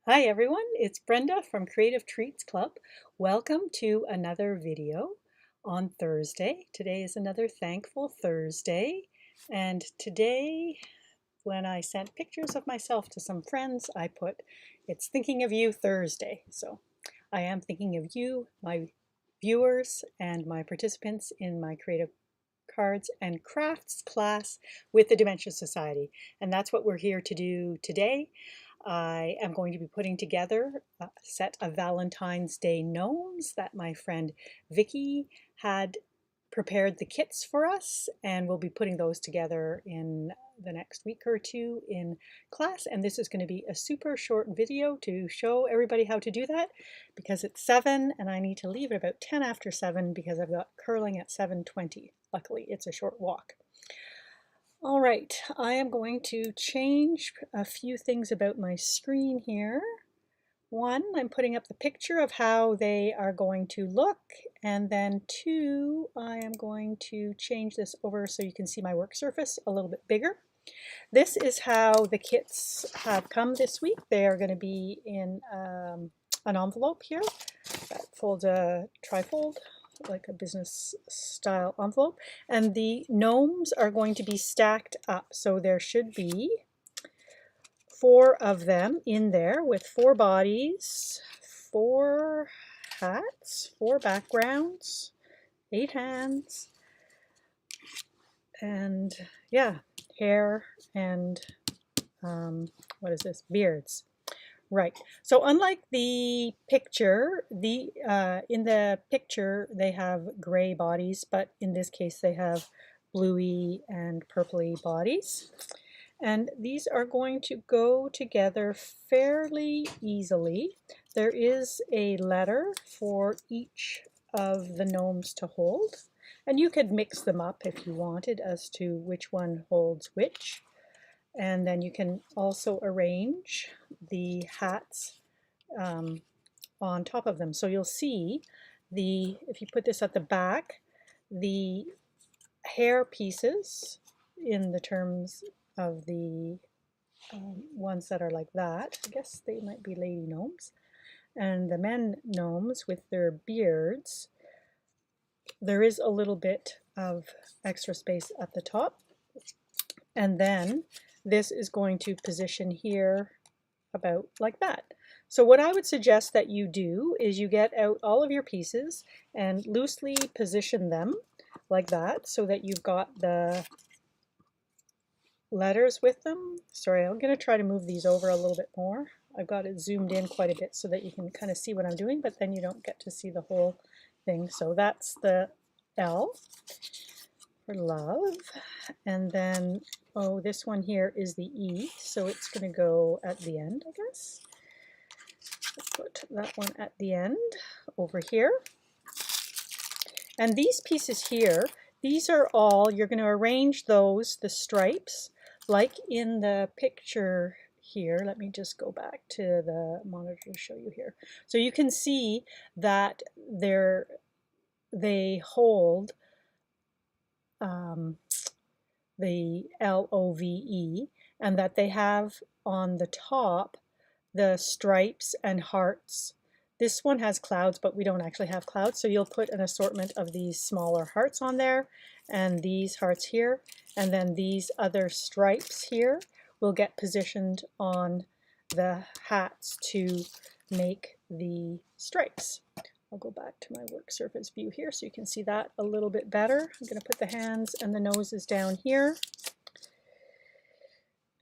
Hi everyone, it's Brenda from Creative Treats Club. Welcome to another video on Thursday. Today is another Thankful Thursday, and today when I sent pictures of myself to some friends, I put, "It's thinking of you Thursday." So I am thinking of you, my viewers, and my participants in my Creative Cards and Crafts class with the Dementia Society. And that's what we're here to do today. I am going to be putting together a set of Valentine's Day gnomes that my friend Vicky had prepared the kits for us, and we'll be putting those together in the next week or two in class. And this is going to be a super short video to show everybody how to do that because it's 7 and I need to leave at about 10 after 7 because I've got curling at 7:20. Luckily, it's a short walk. All right, I am going to change a few things about my screen here. One, I'm putting up the picture of how they are going to look, and then two, I am going to change this over so you can see my work surface a little bit bigger. This is how the kits have come this week. They are going to be in an envelope here that folds a trifold, like a business style envelope, and the gnomes are going to be stacked up, so there should be 4 of them in there with 4 bodies, 4 hats, 4 backgrounds, 8 hands, and yeah, hair and what is this, beards. Right. So unlike the picture, in the picture they have gray bodies, but in this case they have bluey and purpley bodies. And these are going to go together fairly easily. There is a letter for each of the gnomes to hold, and you could mix them up if you wanted as to which one holds which. And then you can also arrange the hats on top of them. So you'll see if you put this at the back, the hair pieces in the terms of the ones that are like that. I guess they might be lady gnomes. And the men gnomes with their beards, there is a little bit of extra space at the top. And then this is going to position here about like that. So what I would suggest that you do is you get out all of your pieces and loosely position them like that so that you've got the letters with them. Sorry, I'm going to try to move these over a little bit more. I've got it zoomed in quite a bit so that you can kind of see what I'm doing, but then you don't get to see the whole thing. So that's the L for love. And then, oh, this one here is the E, so it's going to go at the end, I guess. Let's put that one at the end over here. And these pieces here, these are all, you're going to arrange those, the stripes, like in the picture here. Let me just go back to the monitor to show you here. So you can see that they hold the LOVE, and that they have on the top the stripes and hearts. This one has clouds, but we don't actually have clouds, so you'll put an assortment of these smaller hearts on there, and these hearts here, and then these other stripes here will get positioned on the hats to make the stripes. I'll go back to my work surface view here so you can see that a little bit better. I'm going to put the hands and the noses down here,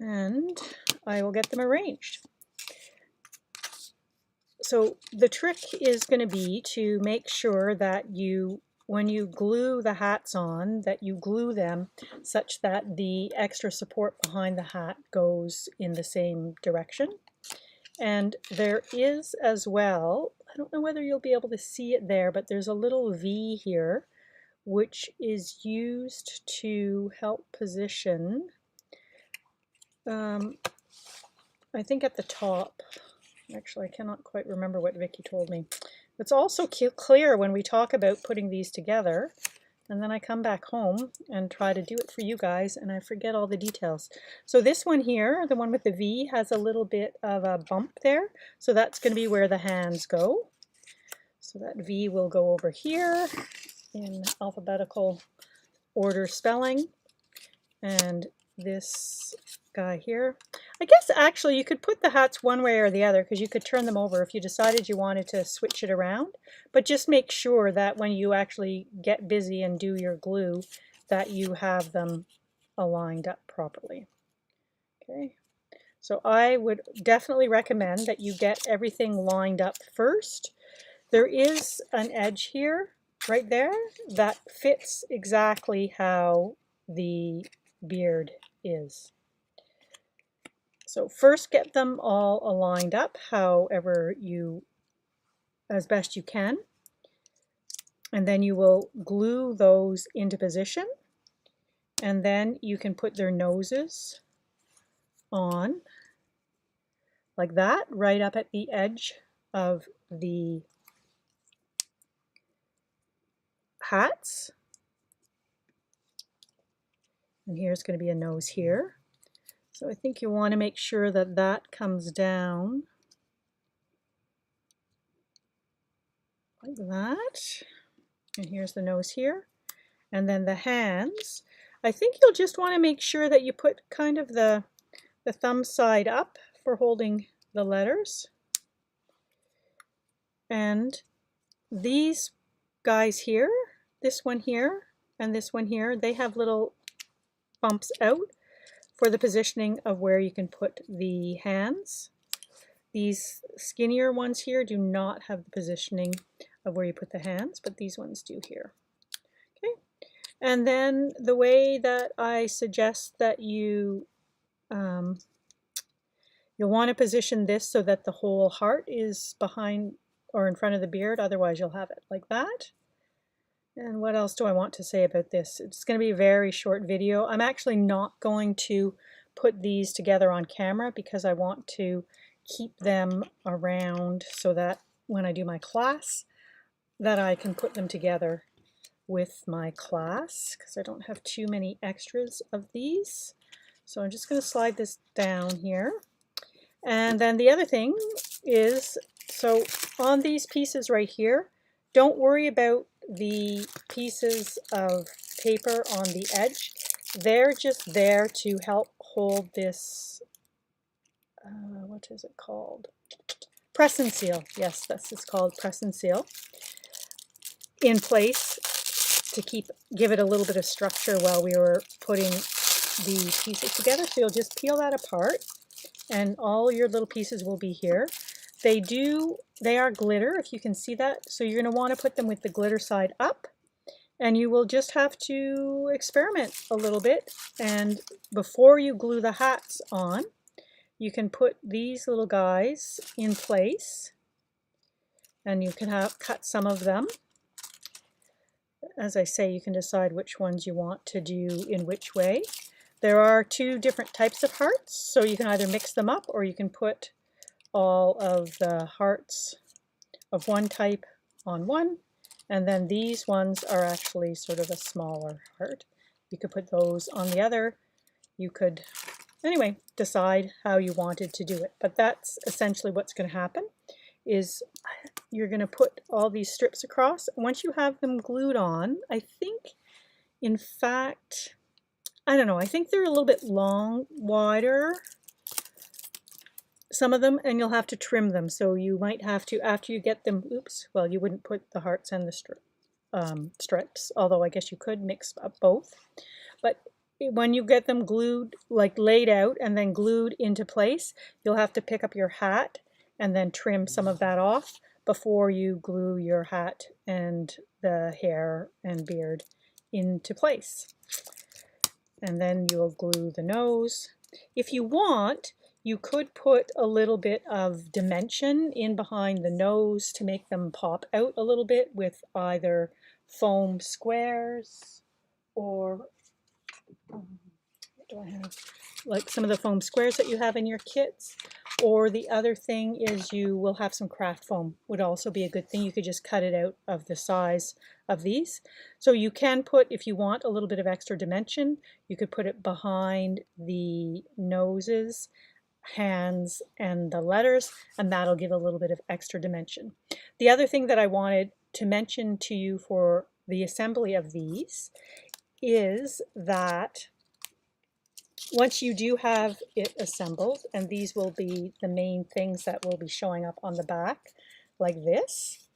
and I will get them arranged. So the trick is going to be to make sure that when you glue the hats on, that you glue them such that the extra support behind the hat goes in the same direction. And there is as well, I don't know whether you'll be able to see it there, but there's a little V here, which is used to help position, I think at the top. Actually, I cannot quite remember what Vicky told me. It's also clear when we talk about putting these together. and then I come back home and try to do it for you guys, and I forget all the details. So this one here, the one with the V, has a little bit of a bump there, so that's going to be where the hands go. So that V will go over here in alphabetical order spelling, and this guy here. I guess actually you could put the hats one way or the other, because you could turn them over if you decided you wanted to switch it around, but just make sure that when you actually get busy and do your glue that you have them aligned up properly. Okay, so I would definitely recommend that you get everything lined up first. There is an edge here right there that fits exactly how the beard is. So first get them all aligned up however you, as best you can, and then you will glue those into position, and then you can put their noses on like that, right up at the edge of the hats. And here's going to be a nose here. So I think you want to make sure that that comes down like that. And here's the nose here. And then the hands. I think you'll just want to make sure that you put kind of the thumb side up for holding the letters. And these guys here, this one here and this one here, they have little bumps out for the positioning of where you can put the hands. These skinnier ones here do not have the positioning of where you put the hands, but these ones do here. Okay, and then the way that I suggest that you'll want to position this so that the whole heart is behind or in front of the beard, otherwise you'll have it like that. And what else do I want to say about this? It's going to be a very short video. I'm actually not going to put these together on camera because I want to keep them around so that when I do my class that I can put them together with my class, because I don't have too many extras of these. So I'm just going to slide this down here. And then the other thing is, so on these pieces right here, don't worry about the pieces of paper on the edge. They're just there to help hold this, what is it called? Press and seal. Yes, this is called press and seal, in place to give it a little bit of structure while we were putting the pieces together. So you'll just peel that apart and all your little pieces will be here. They are glitter, if you can see that. So you're going to want to put them with the glitter side up, and you will just have to experiment a little bit. And before you glue the hats on, you can put these little guys in place, and you can cut some of them. As I say, you can decide which ones you want to do in which way. There are two different types of hearts, so you can either mix them up or you can put all of the hearts of one type on one, and then these ones are actually sort of a smaller heart. You could put those on the other. You could, anyway, decide how you wanted to do it. But that's essentially what's going to happen, is you're going to put all these strips across. Once you have them glued on, I think, in fact, I don't know, I think they're a little bit wider, some of them, and you'll have to trim them. So you might have to, after you get them, well, you wouldn't put the hearts and the strips, although I guess you could mix up both. But when you get them glued, like laid out and then glued into place, you'll have to pick up your hat and then trim some of that off before you glue your hat and the hair and beard into place. And then you'll glue the nose. If you want, you could put a little bit of dimension in behind the nose to make them pop out a little bit with either foam squares or what do I have? Like some of the foam squares that you have in your kits, Or the other thing is you will have some craft foam, would also be a good thing. You could just cut it out of the size of these. So you can put, if you want a little bit of extra dimension, you could put it behind the noses, hands, and the letters, and that'll give a little bit of extra dimension. The other thing that I wanted to mention to you for the assembly of these is that once you do have it assembled, and these will be the main things that will be showing up on the back like this,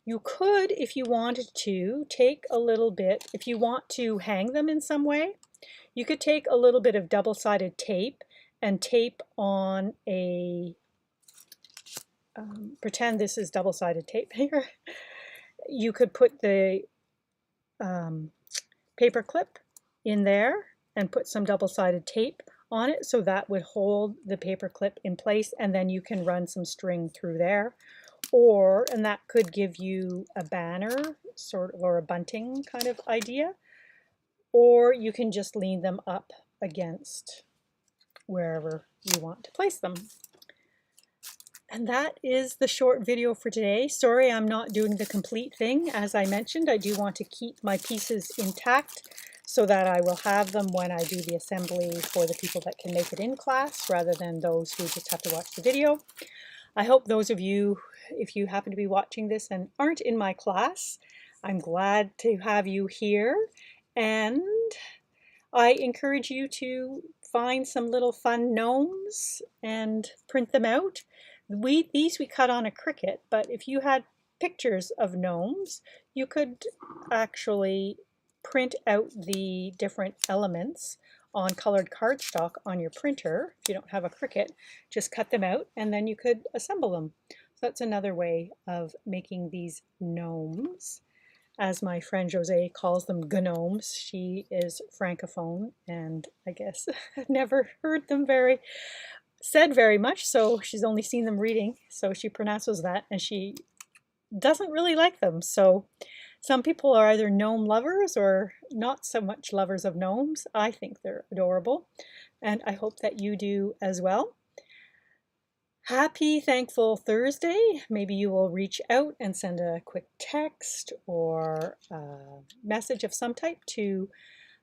you could, if you wanted to, take a little bit, if you want to hang them in some way, you could take a little bit of double-sided tape and tape on a, pretend this is double-sided tape here. You could put the paper clip in there and put some double-sided tape on it, so that would hold the paper clip in place, and then you can run some string through there. Or, and that could give you a banner sort of, or a bunting kind of idea. Or you can just lean them up against wherever you want to place them. And that is the short video for today. Sorry I'm not doing the complete thing. As I mentioned, I do want to keep my pieces intact so that I will have them when I do the assembly for the people that can make it in class rather than those who just have to watch the video. I hope those of you, if you happen to be watching this and aren't in my class, I'm glad to have you here, and I encourage you to find some little fun gnomes and print them out. These we cut on a Cricut, but if you had pictures of gnomes, you could actually print out the different elements on colored cardstock on your printer. If you don't have a Cricut, just cut them out and then you could assemble them. So that's another way of making these gnomes. As my friend Jose calls them, gnomes. She is francophone and I guess never heard them said very much, so she's only seen them reading, so she pronounces that, and she doesn't really like them. So some people are either gnome lovers or not so much lovers of gnomes. I think they're adorable, and I hope that you do as well. Happy Thankful Thursday. Maybe you will reach out and send a quick text or a message of some type to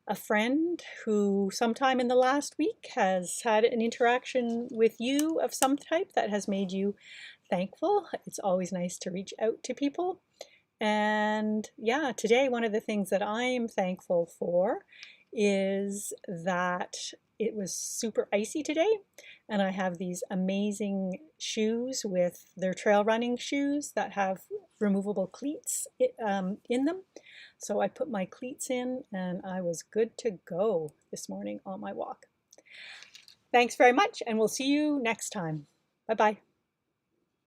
a friend who sometime in the last week has had an interaction with you of some type that has made you thankful. It's always nice to reach out to people. And yeah, today one of the things that I'm thankful for is that it was super icy today, and I have these amazing shoes with their trail running shoes that have removable cleats in them. So I put my cleats in and I was good to go this morning on my walk. Thanks very much, and we'll see you next time. Bye-bye.